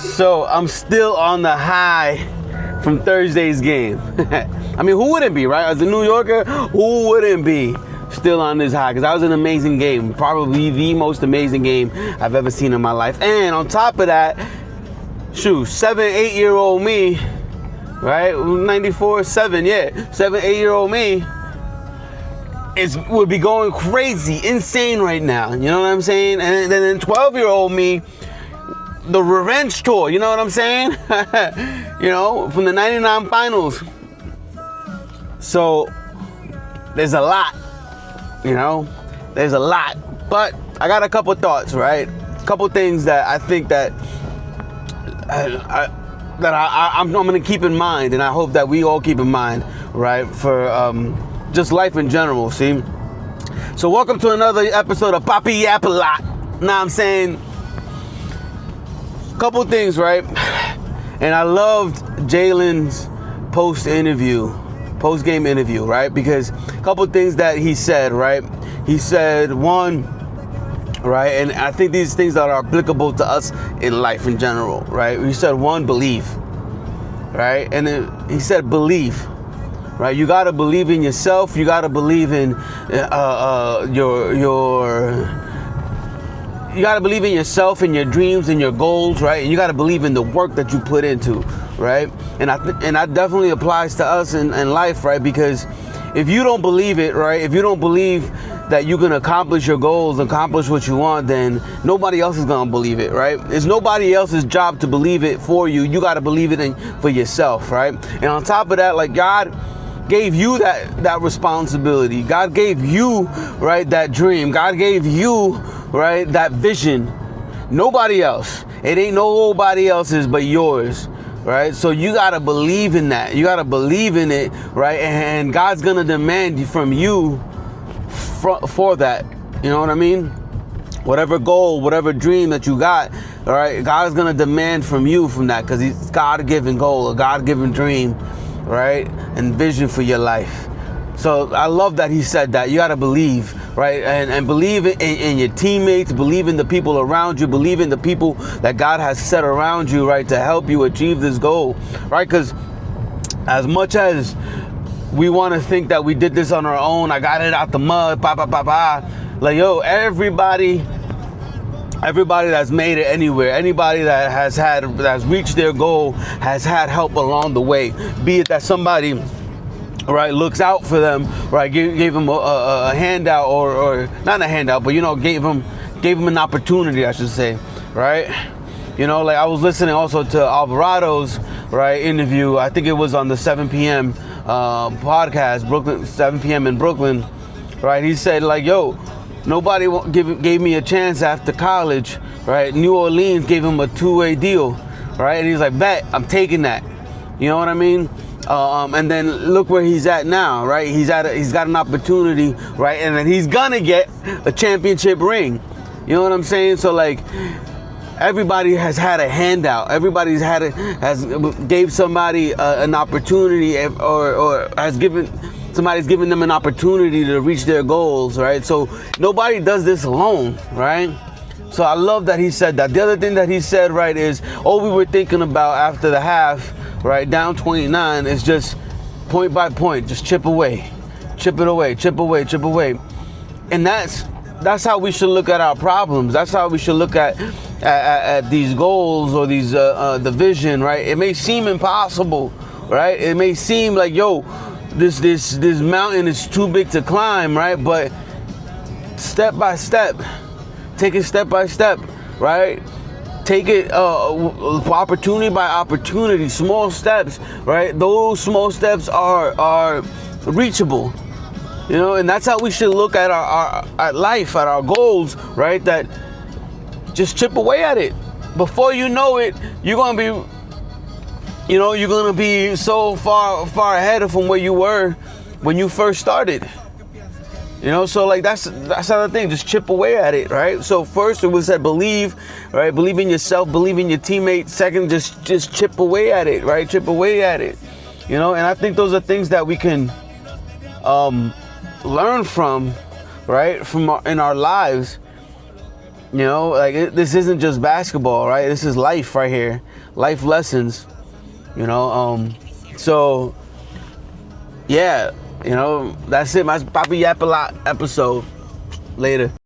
So I'm still on the high from Thursday's game. I mean, who wouldn't be, right? As a New Yorker, who wouldn't be still on this high? Because that was an amazing game. Probably the most amazing game I've ever seen in my life. And on top of that, 7-8-year-old me, right? 7, 8-year-old me would be going crazy, insane right now. You know what I'm saying? And then 12-year-old me, the revenge tour, you know what I'm saying? From the 99 finals. So there's a lot, there's a lot. But I got a couple thoughts, right? A couple things that I think that I'm going to keep in mind, and I hope that we all keep in mind, right? For just life in general, see? So welcome to another episode of Papi Yap Alot. Know what I'm saying? Couple things, right? And I loved Jalen's post-game interview, right? Because a couple things that he said, right? He said, one, right? And I think these things that are applicable to us in life in general, right? He said, one, believe, right? And then he said, believe, right? You got to believe in yourself. You got to believe in you got to believe in yourself and your dreams and your goals, right? And you got to believe in the work that you put into, right? And that definitely applies to us in life, right? Because if you don't believe it, right? If you don't believe that you can accomplish your goals, accomplish what you want, then nobody else is going to believe it, right? It's nobody else's job to believe it for you. You got to believe it for yourself, right? And on top of that, like, God gave you that responsibility. God gave you, right, that dream. God gave you, right, that vision. Nobody else. It ain't nobody else's but yours, right? So you got to believe in that. You got to believe in it, right? And God's going to demand from you for that. You know what I mean? Whatever goal, whatever dream that you got, all right, God's going to demand from you from that, because it's God-given goal, a God-given dream, right? And vision for your life. So I love that he said that. You got to believe, right? And believe in your teammates, believe in the people around you, believe in the people that God has set around you, right, to help you achieve this goal, right? Because as much as we want to think that we did this on our own, I got it out the mud, like, yo, everybody that's made it anywhere, anybody that has reached their goal has had help along the way. Be it that somebody, right, looks out for them, right, gave them a handout, or not a handout, but gave them an opportunity, I should say, right? Like I was listening also to Alvarado's, right, interview. I think it was on the 7 p.m. Podcast, Brooklyn, 7 p.m. in Brooklyn, right? He said, like, yo, nobody gave me a chance after college, right? New Orleans gave him a 2-way deal, right? And he's like, bet, I'm taking that. You know what I mean? And then look where he's at now, right? He's got an opportunity, right? And then he's gonna get a championship ring. You know what I'm saying? So, like, everybody has had a handout. Everybody's gave somebody an opportunity, or somebody's given them an opportunity to reach their goals, right? So nobody does this alone, right? So I love that he said that. The other thing that he said, right, is all we were thinking about after the half, right, down 29, is just point by point, just chip away, chip it away, chip away, chip away. And that's how we should look at our problems. That's how we should look at these goals, or these the vision, right? It may seem impossible, right? It may seem like, yo, this mountain is too big to climb, right? But step by step, take it step by step, right? Take it opportunity by opportunity, small steps, right? Those small steps are reachable, and that's how we should look at our life, at our goals, right? That just chip away at it. Before you know it, you're gonna be so far ahead from where you were when you first started. So like that's another thing. Just chip away at it, right? So first it was said believe, right? Believe in yourself, believe in your teammates. Second, just chip away at it, right? Chip away at it. And I think those are things that we can learn from, right? In our lives. You know, like this isn't just basketball, right? This is life right here, life lessons. You know, so yeah, you know, that's it. My Papi Yap Alot episode. Later.